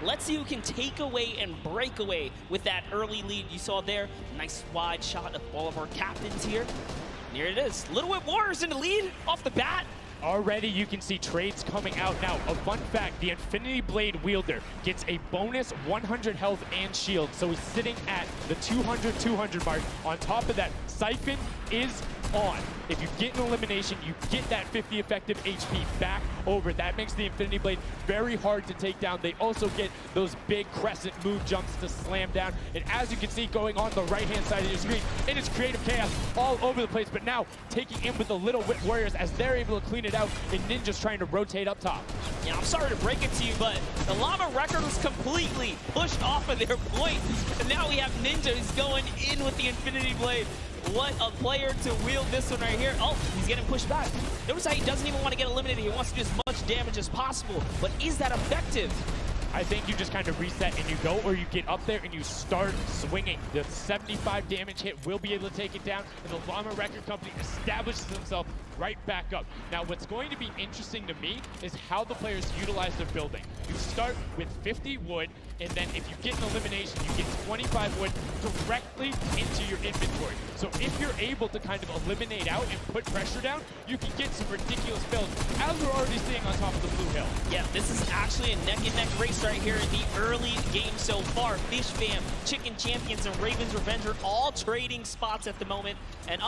Let's see who can take away and break away with that early lead you saw there. Nice wide shot of all of our captains here. And here it is. Little Whip Warriors in the lead off the bat. Already you can see trades coming out now. A fun fact, the Infinity Blade wielder gets a bonus 100 health and shield, so he's sitting at the 200 mark. On top of that, Siphon is on. If you get an elimination, you get that 50 effective HP back over. That makes the Infinity Blade very hard to take down. They also get those big crescent move jumps to slam down. And as you can see going on the right-hand side of your screen, it is creative chaos all over the place. But now taking in with the Little Whip Warriors as they're able to clean it out, and Ninja's trying to rotate up top. Yeah, I'm sorry to break it to you, but the Llama record was completely pushed off of their point. And now we have Ninja who's going in with the Infinity Blade. What a player to wield this one right here. Oh, he's getting pushed back. Notice how he doesn't even want to get eliminated. He wants to do as much damage as possible. But is that effective? I think you just kind of reset and you go, or you get up there and you start swinging. The 75 damage hit will be able to take it down, and the Llama Record Company establishes himself right back up. Now, what's going to be interesting to me is how the players utilize their building. You start with 50 wood, and then if you get an elimination, you get 25 wood directly into your inventory. So if you're able to kind of eliminate out and put pressure down, you can get some ridiculous builds, as we're already seeing on top of the Blue Hill. Yeah, this is actually a neck-and-neck race right here in the early game so far. Fish Fam, Chicken Champions, and Raven's Revenge are all trading spots at the moment. And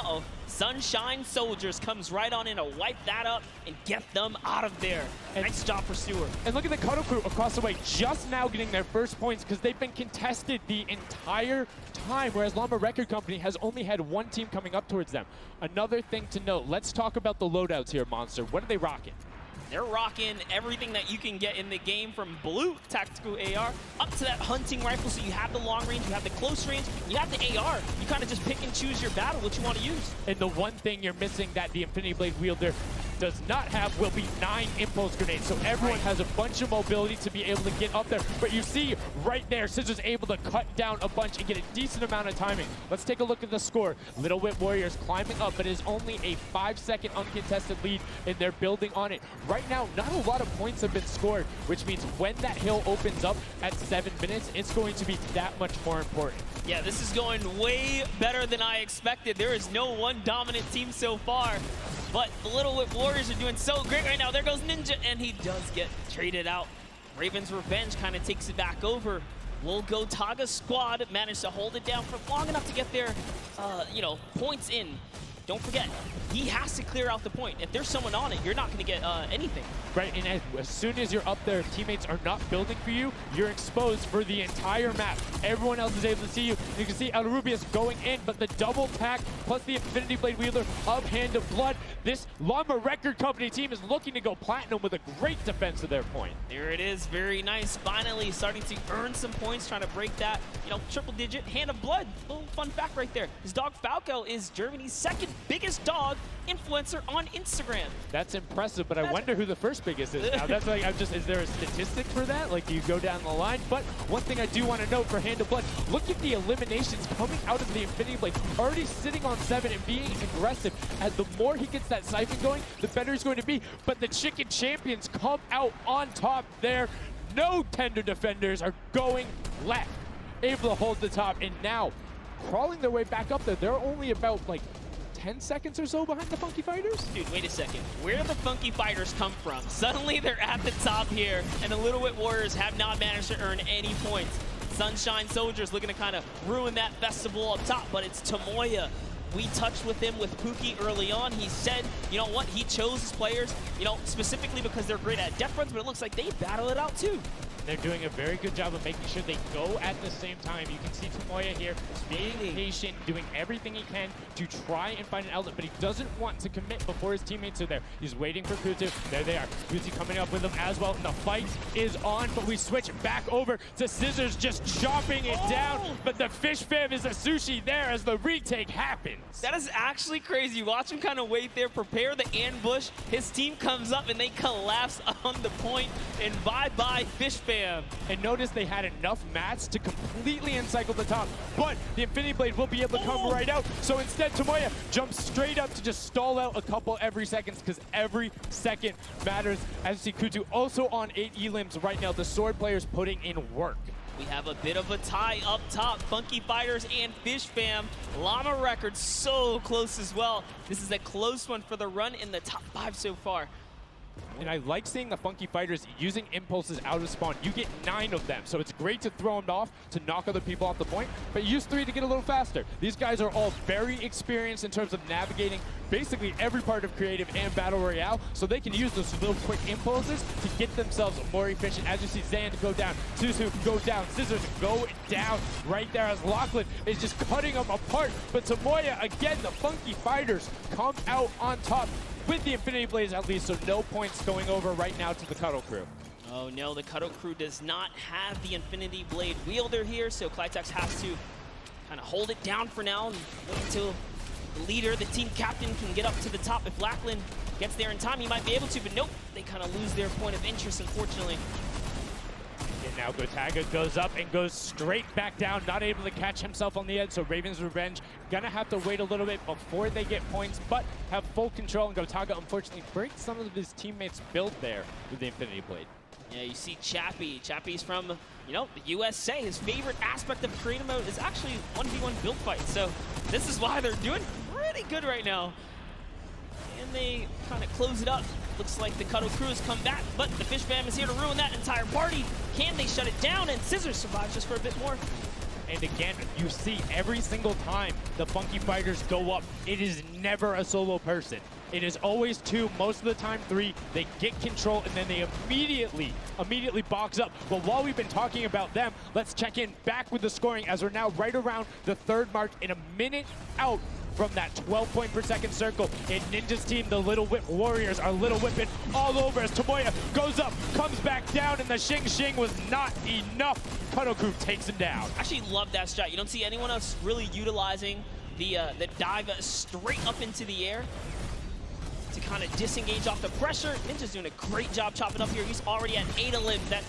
Sunshine Soldiers comes right on in to wipe that up and get them out of there. And nice job for Stewart. And look at the Cuddle Crew across the way, just now getting their first points because they've been contested the entire time, whereas Llama Record Company has only had one team coming up towards them. Another thing to note, let's talk about the loadouts here, Monster. What are they rocking? They're rocking everything that you can get in the game, from blue tactical AR up to that hunting rifle. So you have the long range, you have the close range, you have the AR. You kind of just pick and choose your battle, what you want to use. And the one thing you're missing that the Infinity Blade wielder does not have will be 9 impulse grenades. So everyone has a bunch of mobility to be able to get up there. But you see right there, Scissors able to cut down a bunch and get a decent amount of timing. Let's take a look at the score. Little Whip Warriors climbing up, but it is only a 5-second uncontested lead, and they're building on it. Right now, not a lot of points have been scored, which means when that hill opens up at 7 minutes, it's going to be that much more important. Yeah, this is going way better than I expected. There is no one dominant team so far, but the Little Whip Warriors are doing so great right now. There goes Ninja, and he does get traded out. Raven's Revenge kind of takes it back over. We'll go Taga's squad managed to hold it down for long enough to get their, points in. Don't forget, he has to clear out the point. If there's someone on it, you're not going to get anything. Right, and as soon as you're up there, teammates are not building for you, you're exposed for the entire map. Everyone else is able to see you. You can see El Rubius going in, but the double tack plus the Infinity Blade wielder of Hand of Blood. This Llama Record Company team is looking to go platinum with a great defense of their point. There it is, very nice. Finally starting to earn some points, trying to break that, triple digit. Hand of Blood, little fun fact right there. His dog Falco is Germany's second biggest dog influencer on Instagram. That's impressive, but I wonder who the first biggest is now. That's like, is there a statistic for that? Like, do you go down the line? But one thing I do want to note for Hand of Blood, look at the eliminations coming out of the Infinity Blade, already sitting on 7 and being aggressive. As the more he gets that siphon going, the better he's going to be. But the Chicken Champions come out on top there. No tender defenders are going left, able to hold the top, and now crawling their way back up there. They're only about like 10 seconds or so behind the Funky Fighters? Dude, wait a second. Where did the Funky Fighters come from? Suddenly they're at the top here, and the Little Whip Warriors have not managed to earn any points. Sunshine Soldiers looking to kind of ruin that festival up top, but it's Tomoya. We touched with him with Pookie early on. He said, you know what, he chose his players, specifically because they're great at death runs, but it looks like they battle it out too. They're doing a very good job of making sure they go at the same time. You can see Tomoya here being patient, doing everything he can to try and find an outlet, but he doesn't want to commit before his teammates are there. He's waiting for Kutu. There they are. Kutu coming up with them as well. The fight is on, but we switch back over to Scissors just chopping it down, but the Fish Fam is a sushi there as the retake happens. That is actually crazy. Watch him kind of wait there, prepare the ambush. His team comes up and they collapse on the point, and bye-bye Fish Fam. Fam. And notice they had enough mats to completely encircle the top, but the Infinity Blade will be able to come right out. So instead, Tomoya jumps straight up to just stall out a couple every seconds, because every second matters. As you see, Kutu also on 8 elims right now. The sword players putting in work. We have a bit of a tie up top. Funky Fighters and Fish Fam. Llama Record so close as well. This is a close one for the run in the top 5 so far. And I like seeing the Funky Fighters using impulses out of spawn. You get 9 of them, so it's great to throw them off to knock other people off the point, but use 3 to get a little faster. These guys are all very experienced in terms of navigating basically every part of creative and battle royale, so they can use those little quick impulses to get themselves more efficient. As you see Zan go down, Suzu go down, Scissors go down right there as Lachlan is just cutting them apart. But Tomoya, again, the Funky Fighters come out on top with the Infinity Blades at least, so no points going over right now to the Cuddle Crew. Oh no, the Cuddle Crew does not have the Infinity Blade wielder here, so Clytex has to kind of hold it down for now and wait until the leader, the team captain, can get up to the top. If Lachlan gets there in time, he might be able to, but nope, they kind of lose their point of interest, unfortunately. And now Gotaga goes up and goes straight back down, not able to catch himself on the edge, so Raven's Revenge gonna have to wait a little bit before they get points, but have full control, and Gotaga unfortunately breaks some of his teammates' build there with the Infinity Blade. Yeah, you see Chappie. Chappie's from, you know, the USA. His favorite aspect of creative mode is actually 1v1 build fights, so this is why they're doing pretty good right now. And they kind of close it up. Looks like the Cuddle Crew has come back, but the Fish Fam is here to ruin that entire party. Can they shut it down? And Scissors survives just for a bit more. And again, you see every single time the Funky Fighters go up, it is never a solo person. It is always 2, most of the time 3. They get control and then they immediately box up. But while we've been talking about them, let's check in back with the scoring as we're now right around the 3rd mark in a minute out from that 12 point per second circle. In Ninja's team, the Little Whip Warriors are Little Whipping all over as Tomoya goes up, comes back down, and the Shing Shing was not enough. Cuddle Crew takes him down. I actually love that strat. You don't see anyone else really utilizing the dive straight up into the air to kind of disengage off the pressure. Ninja's doing a great job chopping up here. He's already at 8 a limb. That,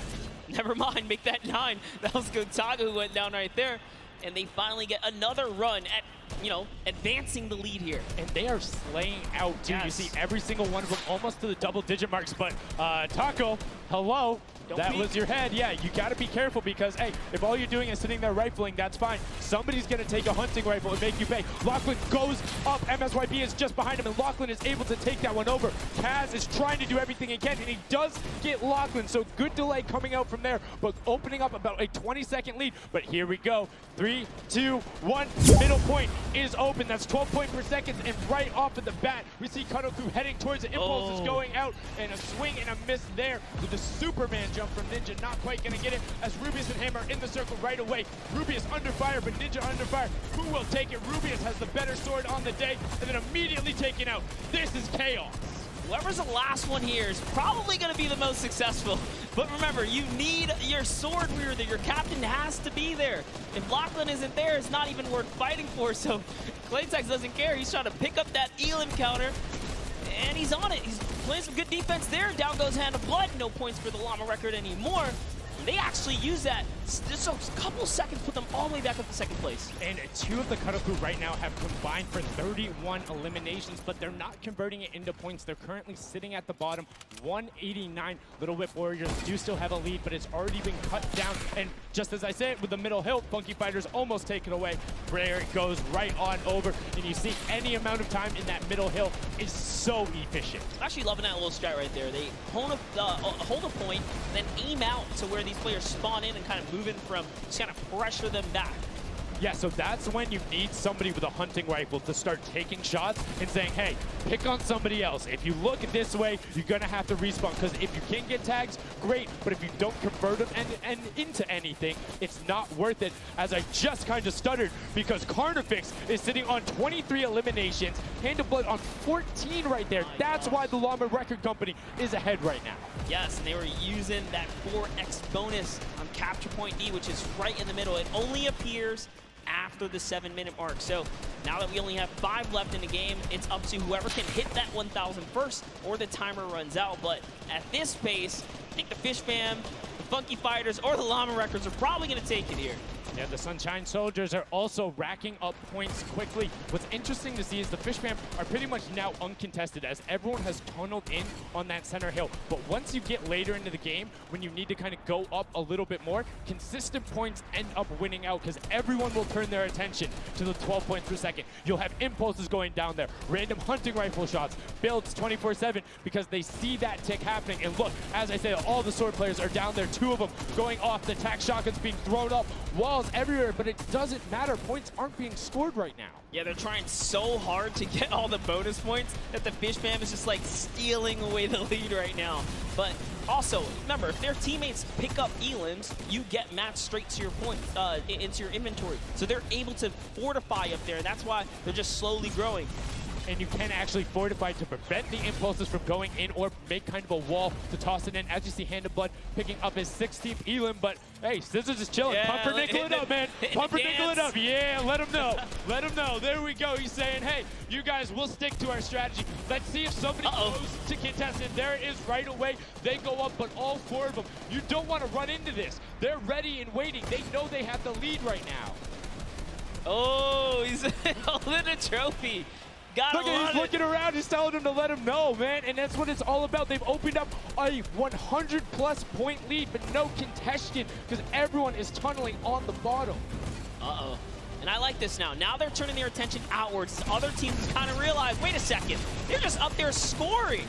never mind, make that 9. That was Gotaga who went down right there. And they finally get another run at, you know, advancing the lead here. And they are slaying out, too. Yes. You see every single one of them almost to the double-digit marks. But Taco, hello. That was your head. Yeah, you got to be careful because, hey, if all you're doing is sitting there rifling, that's fine. Somebody's going to take a hunting rifle and make you pay. Lachlan goes up. MSYP is just behind him, and Lachlan is able to take that one over. Kaz is trying to do everything he can, and he does get Lachlan, so good delay coming out from there, but opening up about a 20-second lead. But here we go. 3, 2, 1. Middle point is open. That's 12 point per second, and right off of the bat, we see Cuddle Crew heading towards it. Impulse is going out, and a swing and a miss there with the Superman jump from Ninja. Not quite going to get it as Rubius and Hammer in the circle right away. Rubius under fire, but Ninja under fire. Who will take it? Rubius has the better sword on the day, and then immediately taken out. This is chaos. Whoever's the last one here is probably going to be the most successful. But remember, you need your sword wielder. Your captain has to be there. If Lachlan isn't there, it's not even worth fighting for. So Claytex doesn't care. He's trying to pick up that Elim counter. And he's on it. He's playing some good defense there. Down goes Hand of Blood. No points for the Llama Record anymore. They actually use that. Just a couple seconds put them all the way back up to 2nd place. And 2 of the Cuddle Crew right now have combined for 31 eliminations, but they're not converting it into points. They're currently sitting at the bottom, 189. Little Whip Warriors do still have a lead, but it's already been cut down. And just as I said, with the middle hill, Funky Fighters almost take it away. There it goes right on over. And you see any amount of time in that middle hill is so efficient. I'm actually loving that little strat right there. They hold a point, then aim out to where these players spawn in and kind of move in from, just kind of pressure them back. Yeah, so that's when you need somebody with a hunting rifle to start taking shots and saying, hey, pick on somebody else. If you look this way, you're going to have to respawn, because if you can get tags, great, but if you don't convert them and into anything, it's not worth it. As I just kind of stuttered, because Carnifex is sitting on 23 eliminations, Hand of Blood on 14 right there. That's why the Llama Record Company is ahead right now. Yes, and they were using that 4x bonus on Capture Point D, which is right in the middle. It only appears after the 7-minute mark. So now that we only have 5 left in the game, it's up to whoever can hit that 1,000 first or the timer runs out. But at this pace, I think the Fish Fam, the Funky Fighters, or the Llama Records are probably going to take it here. Yeah, the Sunshine Soldiers are also racking up points quickly. What's interesting to see is the Fish Fam are pretty much now uncontested as everyone has tunneled in on that center hill. But once you get later into the game, when you need to kind of go up a little bit more, consistent points end up winning out because everyone will turn their attention to the 12 points per second. You'll have impulses going down there, random hunting rifle shots, builds 24/7 because they see that tick happening. And look, as I said, all the sword players are down there, 2 of them going off, the tac shotguns being thrown up, walls everywhere, but it doesn't matter. Points aren't being scored right now. Yeah, they're trying so hard to get all the bonus points that the Fish Fam is just like stealing away the lead right now. But also, remember, if their teammates pick up elims, you get matched straight to your points, into your inventory. So they're able to fortify up there, and that's why they're just slowly growing. And you can actually fortify to prevent the impulses from going in or make kind of a wall to toss it in. As you see, Hand of Blood picking up his 16th elim, but hey, Scissors is chilling. Yeah, Pumpernickel it up, man. Pumpernickel it up. Yeah, let him know. Let him know. There we go. He's saying, hey, you guys, we'll stick to our strategy. Let's see if somebody goes to contest it. There it is right away. They go up, but all 4 of them, you don't want to run into this. They're ready and waiting. They know they have the lead right now. Oh, he's holding a trophy. Look at, he's looking around, he's telling him to let him know, man, and that's what it's all about. They've opened up a 100-plus point lead, but no contention because everyone is tunneling on the bottom. Uh-oh. And I like this now. Now they're turning their attention outwards. Other teams kind of realize, wait a second, they're just up there scoring.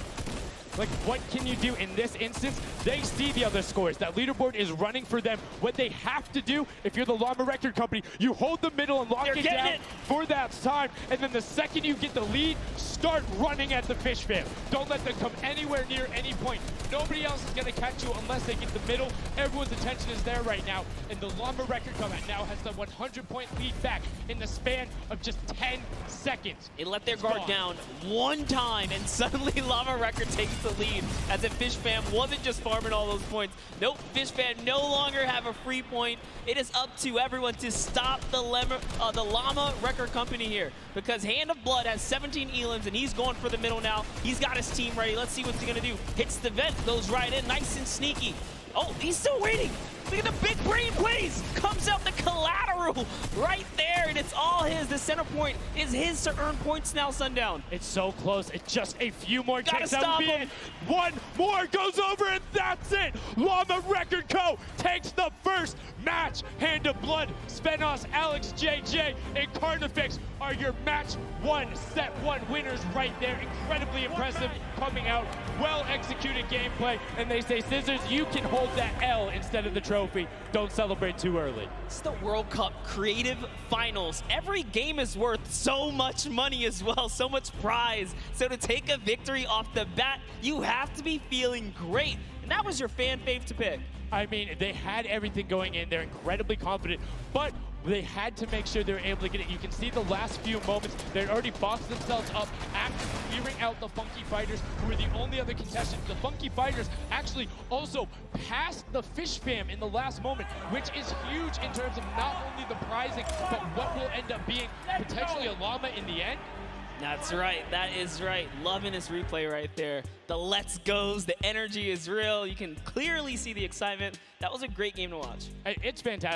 Like, what can you do in this instance? They see the other scores. That leaderboard is running for them. What they have to do, if you're the Llama Record Company, you hold the middle and lock it down for that time. And then the second you get the lead, start running at the Fish Fam. Don't let them come anywhere near any point. Nobody else is going to catch you unless they get the middle. Everyone's attention is there right now. And the Llama Record Company now has the 100-point lead back in the span of just 10 seconds. They let their guard down one time, and suddenly Llama Record takes the lead as if Fish Fam wasn't just farming all those points. Nope, Fish Fam no longer have a free point. It is up to everyone to stop the Llama Record Company here because Hand of Blood has 17 elims and he's going for the middle now. He's got his team ready. Let's see what he's gonna do. Hits the vent, goes right in, nice and sneaky. Oh, he's still waiting. Look at the big brain plays. Comes out the collateral right there, and it's all his. The center point is his to earn points now, Sundown. It's so close. It's just a few more ticks. Gotta stop him. One more goes over, and that's it. Llama Record Co. takes the first match. Hand of Blood, Spenos, Alex, JJ, and Carnifex are your match 1, set 1 winners right there. Incredibly impressive coming out. Well-executed gameplay, and they say, Scissors, you can hold that L instead of the trophy. Don't celebrate too early. It's the World Cup Creative Finals. Every game is worth so much money as well, so much prize. So to take a victory off the bat, you have to be feeling great. And that was your fan fave to pick. I mean, they had everything going in. They're incredibly confident, but they had to make sure they were able to get it. You can see the last few moments, they'd already boxed themselves up after clearing out the Funky Fighters, who were the only other contestants. The Funky Fighters actually also passed the Fish Fam in the last moment, which is huge in terms of not only the prizing, but what will end up being potentially a llama in the end. That's right. That is right. Loving this replay right there. The let's goes, the energy is real. You can clearly see the excitement. That was a great game to watch. It's fantastic.